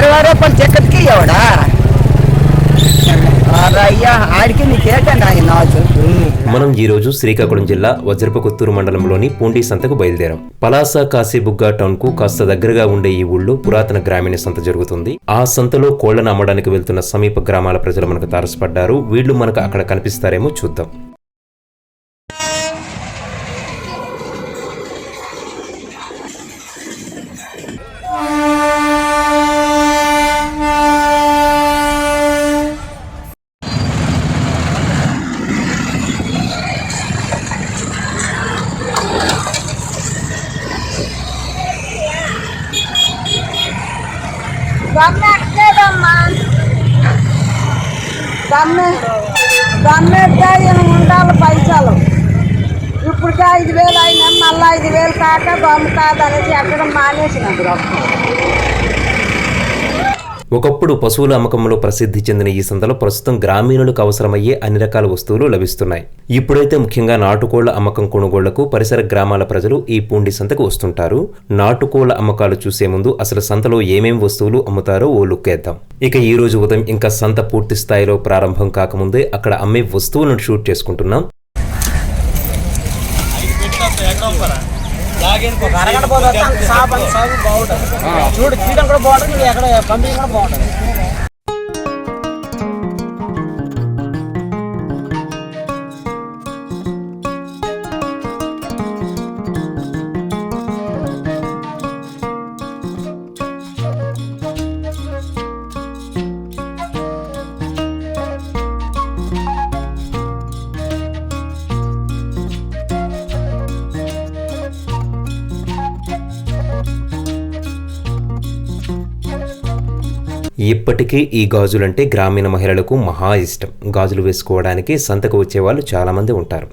20 రూపాయలు టికెట్కి ఎవడా అయ్యా ఆడికి నీకేటండి ఆయన నాకు. మనం ఈ రోజు శ్రీకాకుళం జిల్లా వజ్రపకొత్తూరు మండలంలోని పూండి సంతకు బయలుదేరాం. పలాస కాశీబుగ్గ టౌన్ కు కాస్త దగ్గరగా ఉండే ఈ ఊళ్ళో పురాతన గ్రామీణ సంత జరుగుతుంది. ఆ సంతలో కోళ్లను అమ్మడానికి వెళ్తున్న సమీప గ్రామాల ప్రజలు మనకు తారసపడ్డారు. వీళ్లు మనకు అక్కడ కనిపిస్తారేమో చూద్దాం. ఉండాలి పైసలు ఇప్పటికే 5,000 అయినా మళ్ళీ 5,000 కాక బొమ్మ కాదనేసి ఎక్కడ మానేసినప్పుడు. ఒకప్పుడు పశువుల అమ్మకంలో ప్రసిద్ధి చెందిన ఈ సంతలో ప్రస్తుతం గ్రామీణులకు అవసరమయ్యే అన్ని రకాల వస్తువులు లభిస్తున్నాయి. ఇప్పుడైతే ముఖ్యంగా నాటుకోళ్ల అమ్మకం కొనుగోళ్లకు పరిసర గ్రామాల ప్రజలు ఈ పూండి సంతకు వస్తుంటారు. నాటుకోళ్ల అమ్మకాలు చూసే ముందు అసలు సంతలో ఏమేం వస్తువులు అమ్ముతారో ఓ లుక్ వేద్దాం. ఇక ఈ రోజు ఉదయం ఇంకా సంత పూర్తి స్థాయిలో ప్రారంభం కాకముందే అక్కడ అమ్మే వస్తువులను షూట్ చేసుకుంటున్నాం. చూడు తీయడం కూడా బాగుంటుంది, ఎక్కడ పంపించడం కూడా బాగుంటుంది. ఇప్పటికీ ఈ గాజులంటే గ్రామీణ మహిళలకు మహా ఇష్టం. గాజులు వేసుకోవడానికి సంతకు వచ్చే వాళ్ళు చాలా మంది ఉంటారు.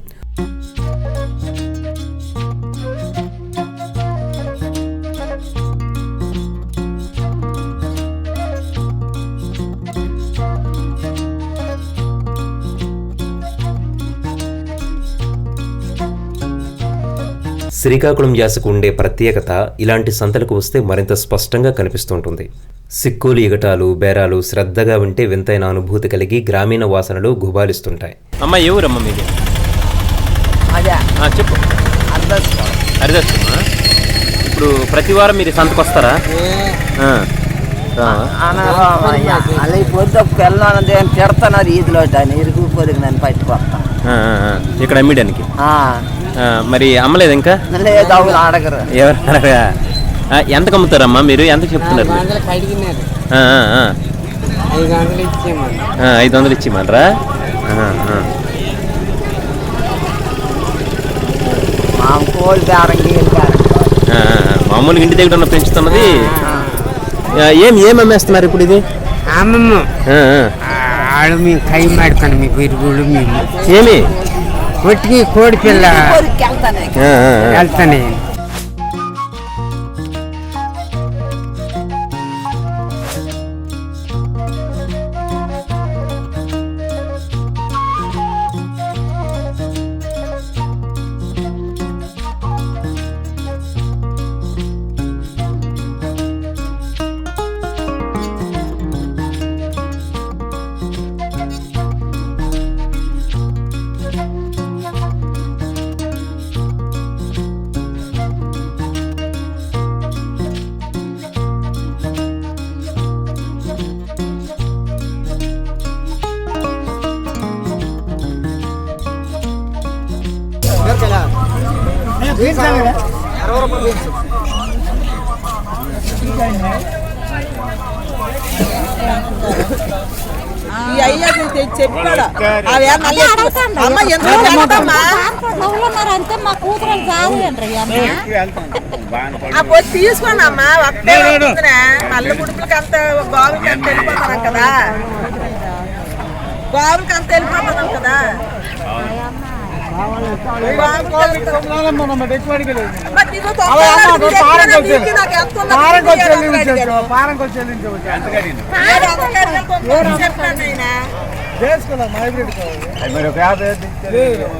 శ్రీకాకుళం యాసకు ఉండే ప్రత్యేకత ఇలాంటి సంతలకు వస్తే మరింత స్పష్టంగా కనిపిస్తుంటుంది. సిక్కులు, ఎగటాలు, బేరాలు శ్రద్ధగా వింటే వింతైన అనుభూతి కలిగి గ్రామీణ వాసనలు గుబాలిస్తుంటాయి. అమ్మ ఎవరమ్మ మీది? చెప్పు. హరిదాస్. ఇప్పుడు ప్రతి వారం మీరు సంతకు వస్తారా? అలా పొద్దు పిల్లలు తిడతాను ఈదులో ఇరుగుపోదు నన్ను పట్టుకొస్తాను ఇక్కడ అమ్మడానికి. మరి అమ్మలేదు ఇంకా? లేదు, అడగరు. ఎవరు అడగరా? ఎంతకు అమ్ముతారమ్మా మీరు? ఎంత చెప్తున్నారు? 500 ఇచ్చేయమనరా? మామూలుగా ఇంటి దగ్గర ఉన్న పెంచుతున్నది. ఏం అమ్మేస్తున్నారు ఇప్పుడు ఇది? కై మాడుతాను మీకు ఇరుగుడు మేము ఏమి ఒట్టికి కోడి పిల్ల వెళ్తానే. చెప్పాడు తీసుకోండి అమ్మా. నల్ల గుడుపులకి అంత గోవులకి అంత వెళ్ళిపోతున్నాం కదా, గోవులకి అంత వెళ్ళిపోతున్నాం కదా.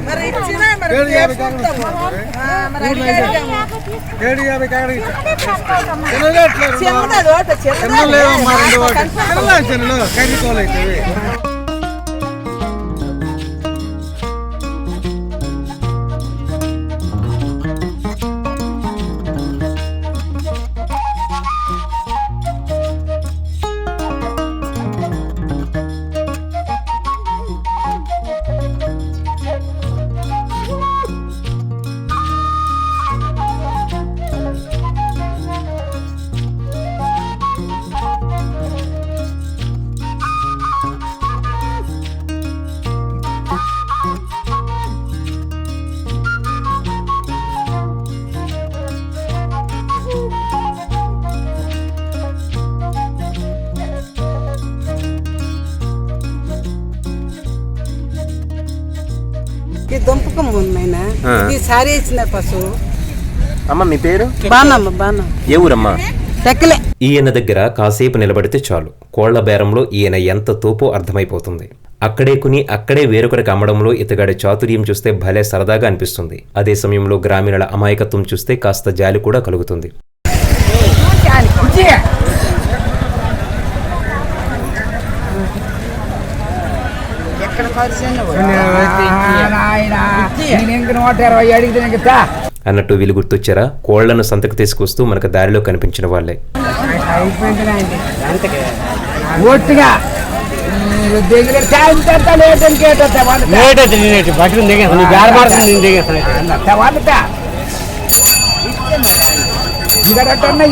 మరి ఇచ్చినా మరి చేసుకుంటాం. మరి అడిగారు. చిన్నది ఒకటి, చిన్నది. ఈ దుంపకం ఉందైనా ఇది సారీ ఇచ్చిన పశువు. అమ్మ మీ పేరు? బానమ్మ. ఏ ఊరమ్మా? టెక్కలే. ఈయన దగ్గర కాసేపు నిలబడితే చాలు, కోళ్ల బేరంలో ఈయన ఎంత తోపో అర్థమైపోతుంది. అక్కడే కొని అక్కడే వేరొకరికి అమ్మడంలో ఇతగాడి చాతుర్యం చూస్తే భలే సరదాగా అనిపిస్తుంది. అదే సమయంలో గ్రామీణుల అమాయకత్వం చూస్తే కాస్త జాలి కూడా కలుగుతుంది. అన్నట్టు వీళ్ళు గుర్తొచ్చారా? కోళ్లను సంతకు తీసుకొస్తూ మనకు దారిలో కనిపించిన వాళ్ళే.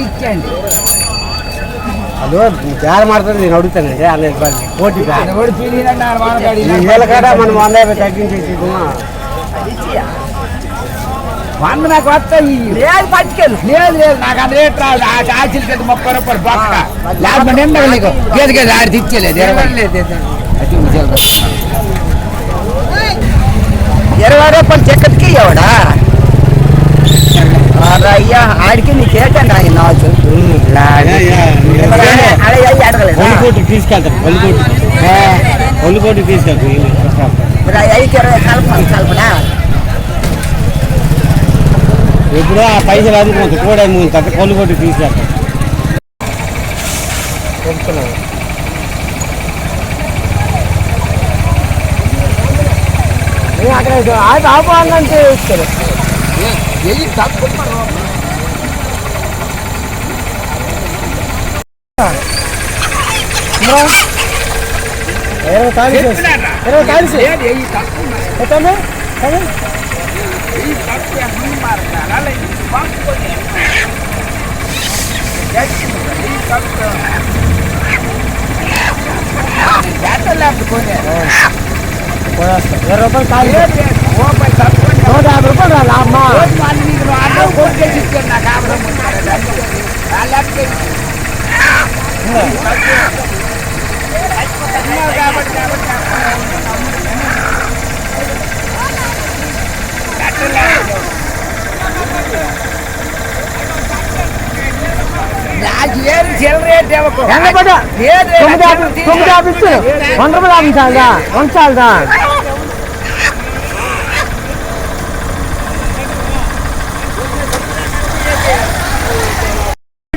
ఇచ్చేయండి. అదో జార మారుతుంది, నేను అడుగుతానండి. అలా పోటీ కాడ మనం 150 తగ్గించేసి 100 నాకు వస్తాయి. లేదు పట్టుకెళ్ళు. లేదు నాకు అది రేట్ రాదు. ఆ చాచీలకి 30 రూపాయలు బొక్క లేకపోతే నీకు గేది ఆడికి ఇచ్చేలేదు. 20 రూపాయలు చెక్కటికి ఇవ్వడా అయ్యా? ఆడికి నీకు ఏంటండి ఆయన నాచు ఒలికోటికి తీసుకెళ్తాను. ఒలికోటికి తీసుకెళ్తాను. 5-20 కలపడా ఇప్పుడు ఆ పైసలు అందుకుంటుంది కూడా ముందు కొలుగొట్టి తీసుకెళ్తాను. అక్కడ ఆపాలంటే ఇస్తారు.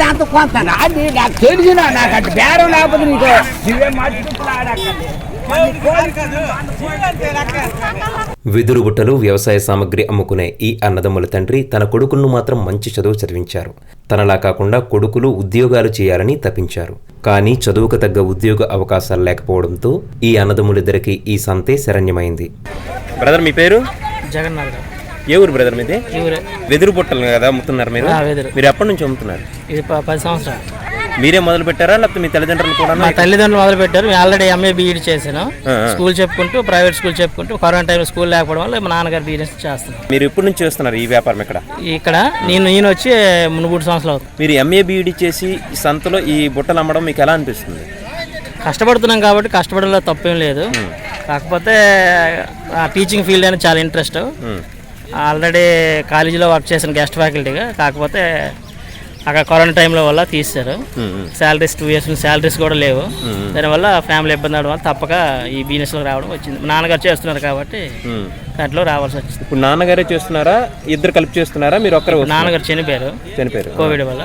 అంత కొంత నాకు తెలిసిన నాకు అటు బేరం లేకపోతే నీకు నువ్వే వెదురు బుట్టలు, వ్యవసాయ సామగ్రి అమ్ముకునే ఈ అన్నదమ్ముల తండ్రి తన కొడుకులను మాత్రం మంచి చదువు చదివించారు. తనలా కాకుండా కొడుకులు ఉద్యోగాలు చేయాలని తప్పించారు. కానీ చదువుకు తగ్గ ఉద్యోగ అవకాశాలు లేకపోవడంతో ఈ అన్నదమ్ములిద్దరికి ఈ సంతే శరణ్యమైంది. బ్రదర్ మీ పేరు? జగన్నాథ్. ఏ ఊరు బ్రదర్ మీది? వెదురు బుట్టలు కదా అమ్ముతున్నారు మీరు? మీరు ఎప్పటి నుంచి అమ్ముతున్నారు? ఇది 10 సంవత్సరాలు. మీరే మొదలు పెట్టారా లేకపోతే మీ తల్లిదండ్రులు కూడా? మా తల్లిదండ్రులు మొదలు పెట్టారు. మేము ఆల్రెడీ ఎంఏ బీఈడి చేసాను. స్కూల్ చెప్పుకుంటూ ప్రైవేట్ స్కూల్ చెప్పుకుంటూ కరోనా టైం స్కూల్ లేకపోవడం వల్ల మా నాన్నగారు బిజినెస్ చేస్తున్నారు. మీరు ఎప్పటి నుంచి చేస్తున్నారు ఈ వ్యాపారం? ఇక్కడ నేను వచ్చి 3 సంవత్సరాలు అవుతుంది. మీరు ఎంఏ బీఈడి చేసి ఈ సంతలో ఈ బుట్టలు అమ్మడం మీకు ఎలా అనిపిస్తుంది? కష్టపడుతున్నాం కాబట్టి కష్టపడలో తప్పేం లేదు. కాకపోతే టీచింగ్ ఫీల్డ్ అనేది చాలా ఇంట్రెస్ట్. ఆల్రెడీ కాలేజీలో వర్క్ చేసిన గెస్ట్ ఫ్యాకల్టీగా. కాకపోతే అక్కడ కరోనా టైంలో వల్ల తీశారు. శాలరీస్ 2 years శాలరీస్ కూడా లేవు. దానివల్ల ఫ్యామిలీ ఇబ్బంది అవడం వల్ల తప్పక ఈ బిజినెస్లో రావడం వచ్చింది. నాన్నగారు చేస్తున్నారు కాబట్టి దాంట్లో రావాల్సి వచ్చింది. ఇప్పుడు నాన్నగారే చేస్తున్నారా, ఇద్దరు కలిపి చేస్తున్నారా, మీరు ఒక్కరు? నాన్నగారు చనిపోయారు కోవిడ్ వల్ల.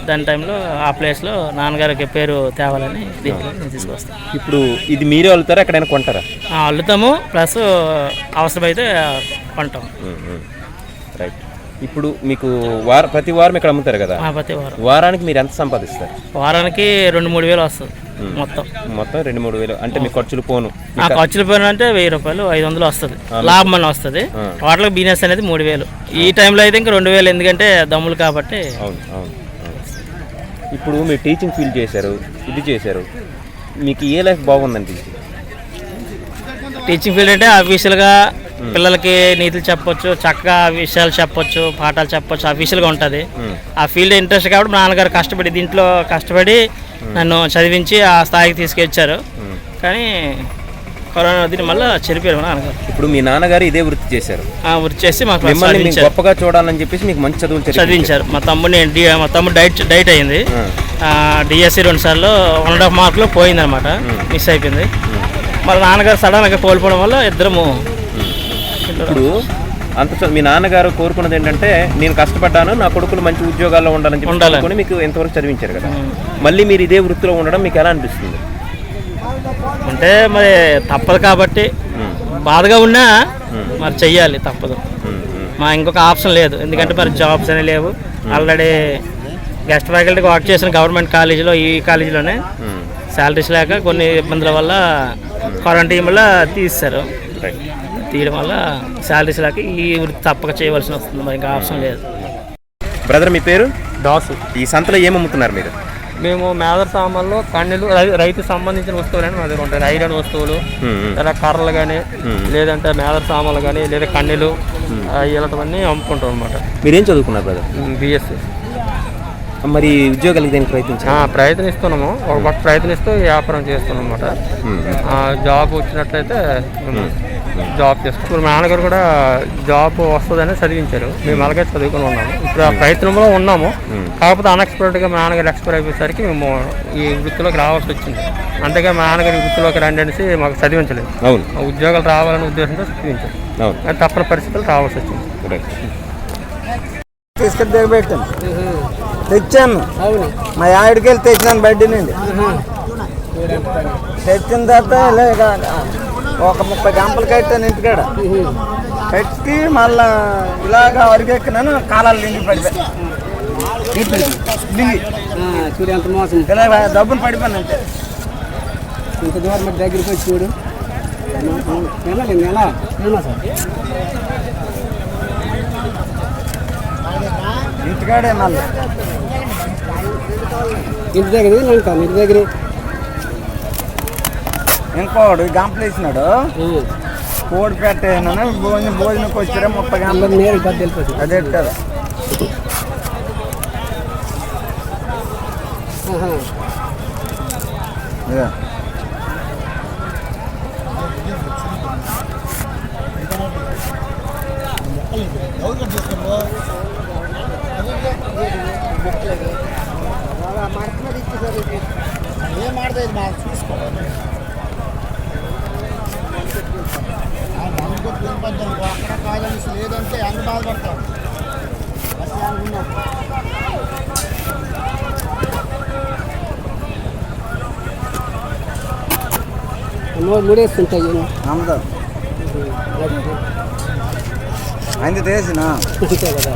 దాని టైంలో ఆ ప్లేస్లో నాన్నగారికి పేరు తేవాలని దీంట్లో నేను తీసుకొస్తాను. ఇప్పుడు ఇది మీరే అల్లుతారా, ఎక్కడైనా కొంటారా? అల్లుతాము, ప్లస్ అవసరమైతే కొంటాం. రైట్. ఇప్పుడు మీకు ప్రతి వారం ఇక్కడ అమ్ముతారు కదా, ప్రతి వారానికి మీరు ఎంత సంపాదిస్తారు? వారానికి 2-3 వేలు వస్తుంది మొత్తం 2-3 వేలు. అంటే మీ ఖర్చులు పోను? ఖర్చులు పోను అంటే 1000 రూపాయలు 500 వస్తుంది, లాభం అని వస్తుంది. టోటల్ బిజినెస్ అనేది 3000. ఈ టైంలో అయితే ఇంకా 2000, ఎందుకంటే దమ్ములు కాబట్టి. అవును. ఇప్పుడు మీరు టీచింగ్ ఫీల్డ్ చేశారు, ఇది చేశారు, మీకు ఏ లైఫ్ బాగుందండి? టీచింగ్ ఫీల్డ్ అంటే అఫీషియల్గా పిల్లలకి నీతులు చెప్పొచ్చు, చక్కగా విషయాలు చెప్పొచ్చు, పాఠాలు చెప్పొచ్చు, అఫీషియల్గా ఉంటుంది. ఆ ఫీల్డ్ ఇంట్రెస్ట్ కాబట్టి మా నాన్నగారు కష్టపడి దీంట్లో కష్టపడి నన్ను చదివించి ఆ స్థాయికి తీసుకొచ్చారు. కానీ కరోనా దీని వల్ల చనిపోయారు మా నాన్నగారు. ఇప్పుడు మీ నాన్నగారు ఇదే వృత్తి చేశారు, వృత్తి చేసి మాకు గొప్పగా చూడాలని చెప్పేసి మీకు మంచి చదివించారు. మా తమ్ముడు డైట్ అయింది, డిఎస్సి 2 సార్లు 1.5 మార్కులు పోయిందనమాట, మిస్ అయిపోయింది. వాళ్ళ నాన్నగారు సడన్గా కోల్పోవడం వల్ల ఇద్దరము. ఇప్పుడు మీ నాన్నగారు కోరుకున్నది ఏంటంటే, నేను కష్టపడ్డాను, నా కొడుకులు మంచి ఉద్యోగాల్లో ఉండాలని చెప్పి మీకు ఎంతవరకు చదివించారు కదా, మళ్ళీ మీరు ఇదే వృత్తిలో ఉండడం మీకు ఎలా అనిపిస్తుంది? అంటే మరి తప్పదు కాబట్టి బాధగా ఉన్నా మరి చెయ్యాలి, తప్పదు. మా ఇంకొక ఆప్షన్ లేదు, ఎందుకంటే మరి జాబ్స్ అనేవి లేవు. ఆల్రెడీ గెస్ట్ ఫ్యాకల్టీగా వర్క్ చేసిన గవర్నమెంట్ కాలేజీలో, ఈ కాలేజీలోనే శాలరీస్ లేక కొన్ని ఇబ్బందుల వల్ల క్వారంటైన్ వల్ల తీస్తారు. తీయడం వల్ల శాలరీస్ లేక ఈ వృత్తి తప్పక చేయవలసి వస్తుంది, మరి ఇంకా ఆప్షన్ లేదు. బ్రదర్, మీ పేరు? దాసు. ఈ సంతలో ఏమమ్ముతున్నారు మీరు? మేము మేదర్ సామాన్లు, కన్నెలు, రైతు సంబంధించిన వస్తువులని మా దగ్గర ఉంటాయి. ఐరన్ వస్తువులు, లేదా కర్రలు కానీ, లేదంటే మేదర్ సామాన్లు కానీ, లేదా కన్నెలు, ఇలాంటివన్నీ అమ్ముకుంటాం అనమాట. మీరేం చదువుకున్నారు బ్రదర్? బిఎస్సి. మరి ఉద్యోగాలకు దేనికి ప్రయత్నిస్తున్నాము, ఒక పక్క ప్రయత్నిస్తూ వ్యాపారం చేస్తున్నాం అనమాట. జాబ్ వచ్చినట్లయితే జాబ్ చేస్తాం. మా నాన్నగారు కూడా జాబ్ వస్తుందని చదివించారు, మేము అలాగే చదువుకుని ఉన్నాము. ఇప్పుడు ఆ ప్రయత్నంలో ఉన్నాము. కాకపోతే అన్ఎక్స్పెక్టెడ్గా మా నాన్నగారు ఎక్స్పైర్ అయిపోయేసరికి మేము ఈ వృత్తిలోకి రావాల్సి వచ్చింది. అంతేగా మా నాన్నగారి వృత్తిలోకి రండి అనేసి మాకు చదివించలేదు, ఉద్యోగాలు రావాలనే ఉద్దేశంతో చదివించారు. అది తప్పని పరిస్థితులు రావాల్సి వచ్చింది. తీసుకొని దిగబెట్టాను, తెచ్చాను. మా ఆవిడకి వెళ్ళి తెచ్చినాను బడ్డీ నుండి. తెచ్చిన తర్వాత ఒక 30 గంపలు కట్టాను ఇంటికాడ. కట్టి మళ్ళా ఇలాగా వరికెక్కినాను, కాలాలు నిండి పడిపోయి చూడు ఎంత మోసం. ఇలా డబ్బులు పడిపోయాను అంటే ఇంత దూరం దగ్గరికి వచ్చి చూడు. ఇంటికాడే మళ్ళీ ఇంటి దగ్గర ఇంకోడు గంపలు వేసినాడు, కోడి పెట్టేనా భోజనంకి వచ్చారా 30 గంటలు. అదే కదా ఏం ಮಾಡ್ತಾ చూసుకోవాలి. అక్కడ కాదని లేదంటే ఎంత బాధపడతాం. మూడేస్తుంటాయి అమ్మదా ఆయన తెలిసిన కదా.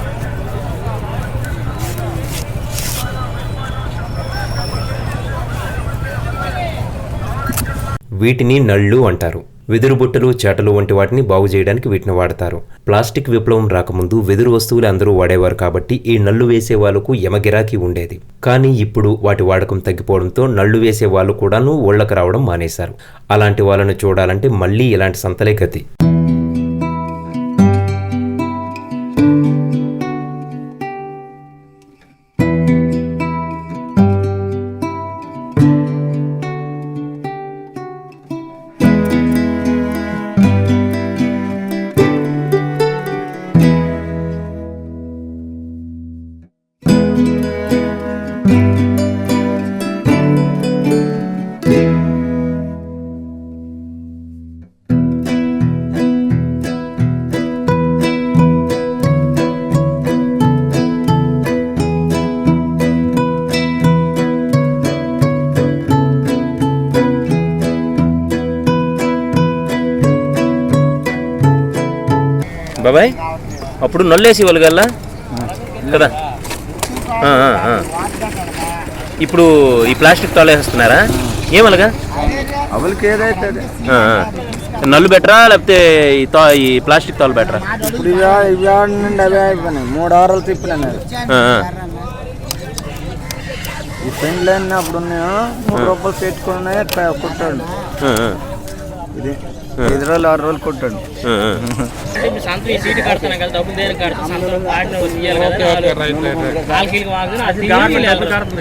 వీటిని నళ్ళు అంటారు. వెదురు బుట్టలు, చేటలు వంటి వాటిని బాగు చేయడానికి వీటిని వాడతారు. ప్లాస్టిక్ విప్లవం రాకముందు వెదురు వస్తువులు అందరూ వాడేవారు కాబట్టి ఈ నళ్ళు వేసే వాళ్ళకు యమగిరాకీ ఉండేది. కానీ ఇప్పుడు వాటి వాడకం తగ్గిపోవడంతో నళ్ళు వేసే వాళ్ళు కూడాను ఊళ్ళకు రావడం మానేశారు. అలాంటి వాళ్ళను చూడాలంటే మళ్ళీ ఇలాంటి సంతలే గతి. బాబాయ్ అప్పుడు నల్లేసి వాళ్ళు గల్లా కదా. ఇప్పుడు ఈ ప్లాస్టిక్ తాళ్ళు వేస్తున్నారా ఏమలగా? అవలకి ఏదైతే నల్లు బెటరా లేకపోతే ఈ ప్లాస్టిక్ తాళ్ళు బెటరా? ఇప్పుడు ఇవి నుండి అవే అయిపోయినాయి. 3 వారాలు తిప్పినాను. ఈ పెండ్లు అన్నీ అప్పుడు ఉన్నాయో 3 రూపాయలు పెట్టుకున్నాయి కుట్టాడు. ఇది 5 రోజులు 6 రోజులు కుట్టాడు.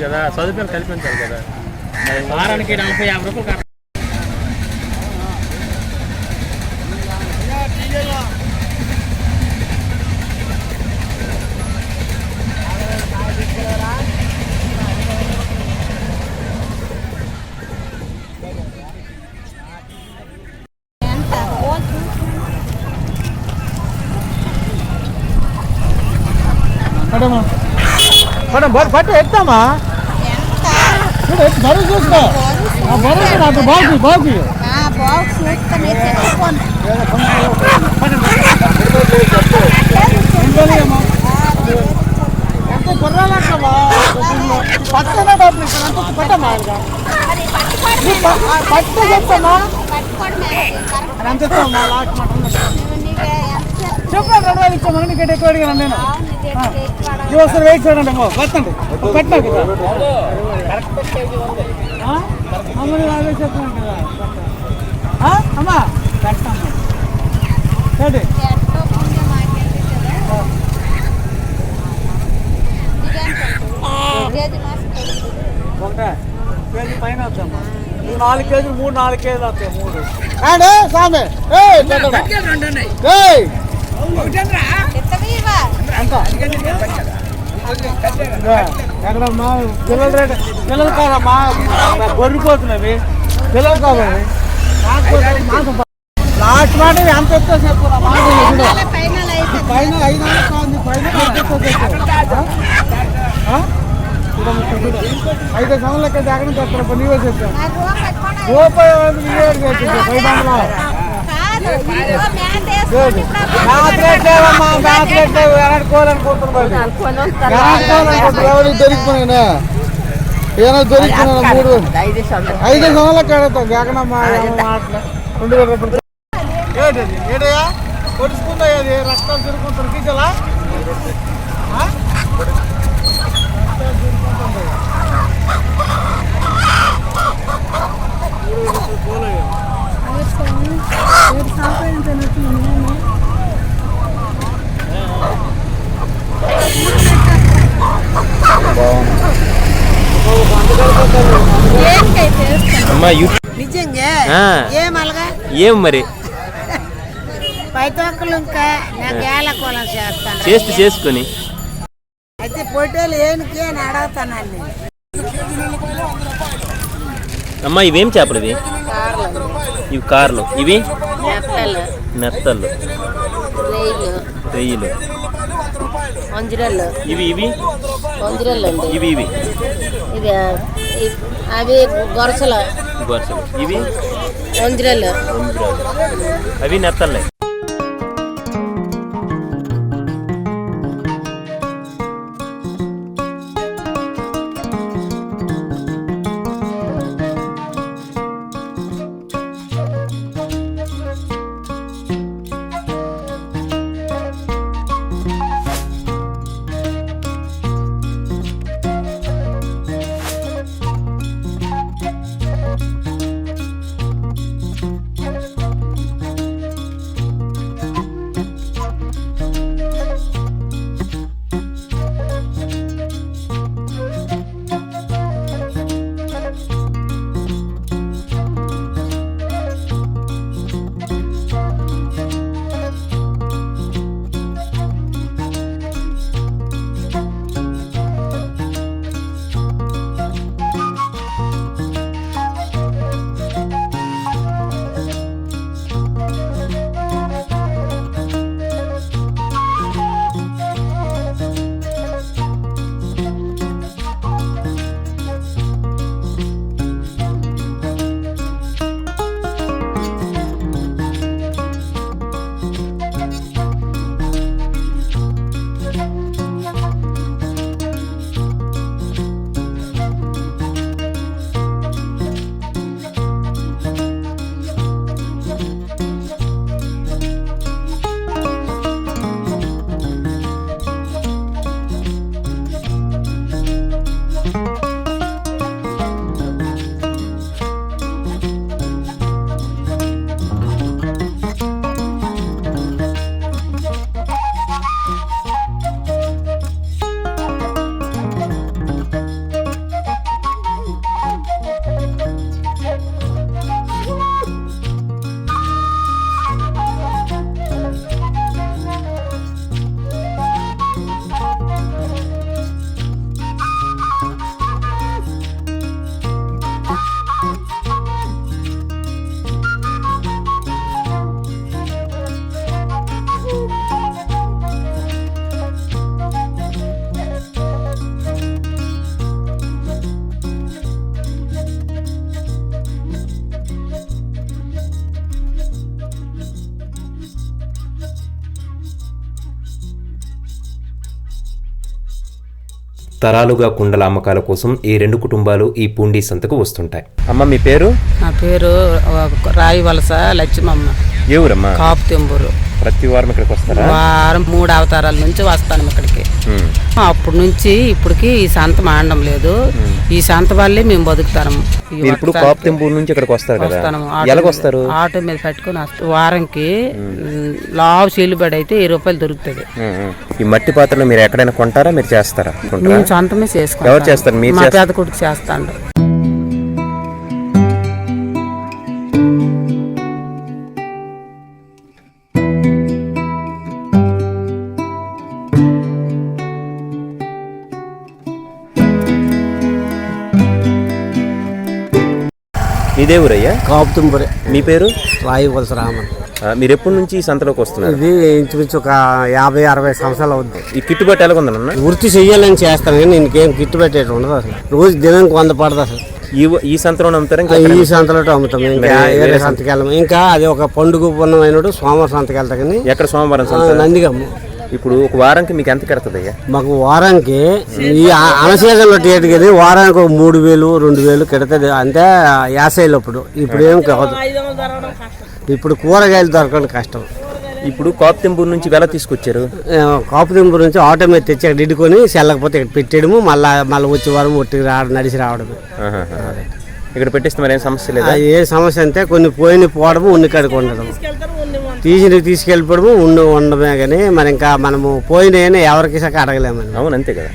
కదా సదుపాయాలు కల్పించాలి కదా. వారానికి 40-50 రూపాయలు. పట్టు ఎత్తామా బరువు చూసుకో. బరువు నాకు బాగు బాగు పట్టమా పట్టు చెప్తామా ఎంత చెప్పండి. 2 వేలు ఇచ్చామని నీకు ఎక్కువ అడిగాను నేను. ఒకసారి వెయిట్ చూడండి. పట్టండి పెట్టండి మమ్మల్ని అదే చెప్పండి కదా. అమ్మా పెట్టమ్మా సరే ఒకటే కేజీ పైన వస్తామ్మా. 4 కేజీలు 3-4 కేజీలు వస్తాయి. 3 సామె ఎక్కడమ్మా పిల్లల రేటు పిల్లలు కాదమ్మా గొర్రెపోతున్నవి పిల్లలు కావాలి. లాస్ట్ మాట ఎంత వస్తా చెప్పు. పైన 5 కాదు పైన 5 సంవత్సరాలకి ఎక్కడ చెప్తారు. నీవే చెప్తాను రూపాయలు పైదాంలో దొరికిపోయినా ఏమైనా దొరికిపోయినా 5 సంవత్సరాలకి అడుగుతాం. జగనమ్మా 2000 రూపాయలు ఏడయ్యా కొడుచుకుందా. అది రక్తాలు తిరుగుతుంటారు గీజలా నిజంగా ఏమలగా ఏం మరి ప్రతి ఒక్కరు ఇంకా నాకు ఏలకోలం చేస్తాను చేసుకొని అయితే పొట్టేలు ఏనికి అని అడుగుతానండి. అమ్మా ఇవేం చేపలు ఇవి? ఇవి కార్లు. ఇవి నెత్తళ్ళు రొయ్యలు వంజరలు ఇవి వంజరలు అండి. ఇవి ఇది అవి గొరసలు ఇవి వంజరలు అవి నెత్తళ్ళే. తరాలుగా కుండల అమ్మకాల కోసం ఈ 2 కుటుంబాలు ఈ పూండి సంతకు వస్తుంటాయి. అమ్మ మీ పేరు? నా పేరు రాయి వలస లక్ష్మమ్మ. ఏ ఊరమ్మా? కాపు తెంబూరు. ప్రతి వారం ఇక్కడికి వస్తారా? వారం 3 అవతారాల నుంచి వస్తాను ఇక్కడికి. అప్పటి నుంచి ఇప్పటికి ఈ సంత మాండం లేదు. ఈ సంత వల్లే మేము బతుకుతాము. ఇప్పుడు కాపు తెంబూరు నుంచి ఇక్కడికి వస్తారు కదా, ఎలాగొస్తారు? ఆటో మీద పెట్టుకుని వస్తాం. వారంకి లావు చీలుబడి అయితే 20 రూపాయలు దొరుకుతుంది. ఈ మట్టి పాత్రలు మీరు ఎక్కడైనా కొంటారా, మీరు చేస్తారా? మేము సొంతమే చేసుకుంటాం. ఎవరు చేస్తారు? మీరు? మా పేద కొడుకు చేస్తాడు. ఇదే ఊరయ్యా? కాపుతుంబరే. మీ పేరు? రాయి వలస రామన్. మీరు ఎప్పటి నుంచి ఈ సంతలోకి వస్తున్నారు? ఇది ఇంచుమించు ఒక 50-60 సంవత్సరాలు అవుతుంది. ఈ కిట్టుబాటు ఎలాగుందన్న? వృత్తి చెయ్యాలని చేస్తాను కానీ ఇంకేం కిట్టు పెట్టేది ఉండదు అసలు. రోజు దినానికి 100 పడదు అసలు. ఈ సంతలో అమ్ముతారు? ఈ సంతలో అమ్ముతాం. ఇంకా వేరే సంతకి వెళ్ళము. ఇంకా అది ఒక పండుగ పుణ్యమైనడు సోమవారం సంతకి వెళ్తా కానీ. ఎక్కడ సోమవారం సంత? నందిగమ్మ. ఇప్పుడు ఒక వారానికి మీకు ఎంత కడుతుంది అయ్యా? మాకు వారానికి ఈ అనసీజన్లో టికెట్ కదా వారానికి ఒక 3000 2000 కడుతుంది. అంటే యాసైలు ఇప్పుడు ఏం కాదు. ఇప్పుడు కూరగాయలు దొరకడం కష్టం. ఇప్పుడు కాపుతెంబూరు నుంచి వెల తీసుకొచ్చారు? కాపుతెంబూరు నుంచి ఆటో మీద తెచ్చి అక్కడ ఇడుకొని సెల్లకపోతే ఇక్కడ పెట్టేయడము, మళ్ళీ వచ్చే వారం ఒట్టి నడిచి రావడము. ఇక్కడ పెట్టేస్తే మరి ఏం సమస్య లేదా? ఏ సమస్య అంటే కొన్ని పోవడము, ఉన్ని కడుకు ఉండడం, తీసుకెళ్ళిపోవడము, ఉండమే. కానీ మరి ఇంకా మనము పోయిన ఎవరికి సక్క అడగలేమని. అవును, అంతే కదా.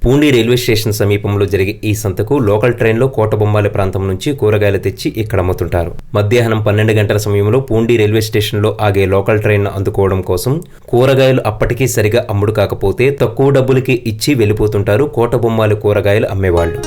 పూండి రైల్వే స్టేషన్ సమీపంలో జరిగే ఈ సంతకు లోకల్ ట్రైన్లో కోటబొమ్మాలి ప్రాంతం నుంచి కూరగాయలు తెచ్చి ఇక్కడ అమ్ముతుంటారు. మధ్యాహ్నం 12 గంటల సమయంలో పూండి రైల్వే స్టేషన్లో ఆగే లోకల్ ట్రైన్ను అందుకోవడం కోసం కూరగాయలు అప్పటికీ సరిగా అమ్ముడు కాకపోతే తక్కువ డబ్బులకి ఇచ్చి వెళ్ళిపోతుంటారు కోటబొమ్మాలి కూరగాయలు అమ్మేవాళ్ళు.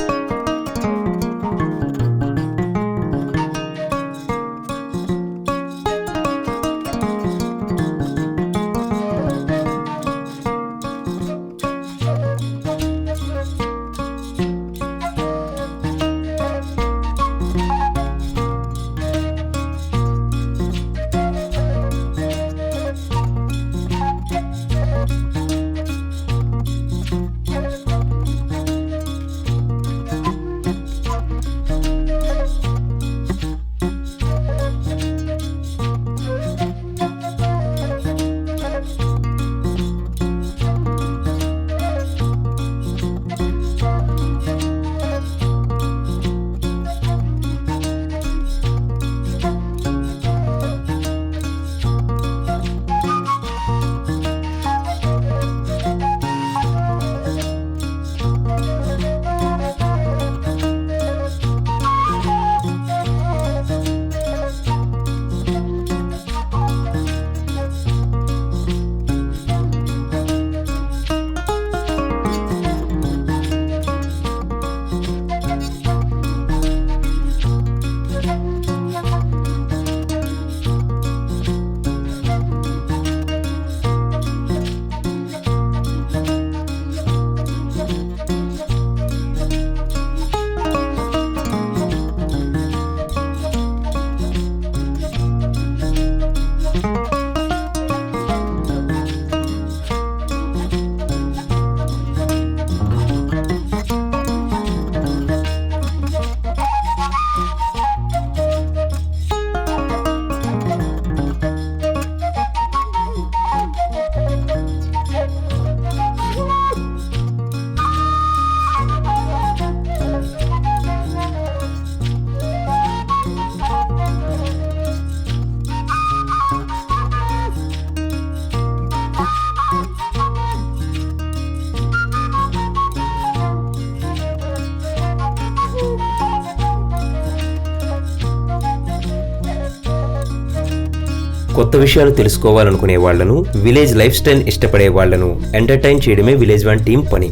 కొత్త విషయాలు తెలుసుకోవాలనుకునే వాళ్లను, విలేజ్ లైఫ్ స్టైల్ ఇష్టపడే వాళ్లను ఎంటర్టైన్ చేయడమే విలేజ్ వన్ టీం పని.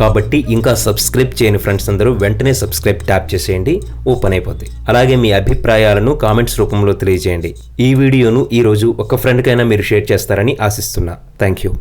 కాబట్టి ఇంకా సబ్స్క్రైబ్ చేయని ఫ్రెండ్స్ అందరూ వెంటనే సబ్స్క్రైబ్ ట్యాప్ చేసేయండి, ఓపెన్ అయిపోతాయి. అలాగే మీ అభిప్రాయాలను కామెంట్స్ రూపంలో తెలియజేయండి. ఈ వీడియోను ఈరోజు ఒక ఫ్రెండ్కైనా మీరు షేర్ చేస్తారని ఆశిస్తున్నా. Thank you.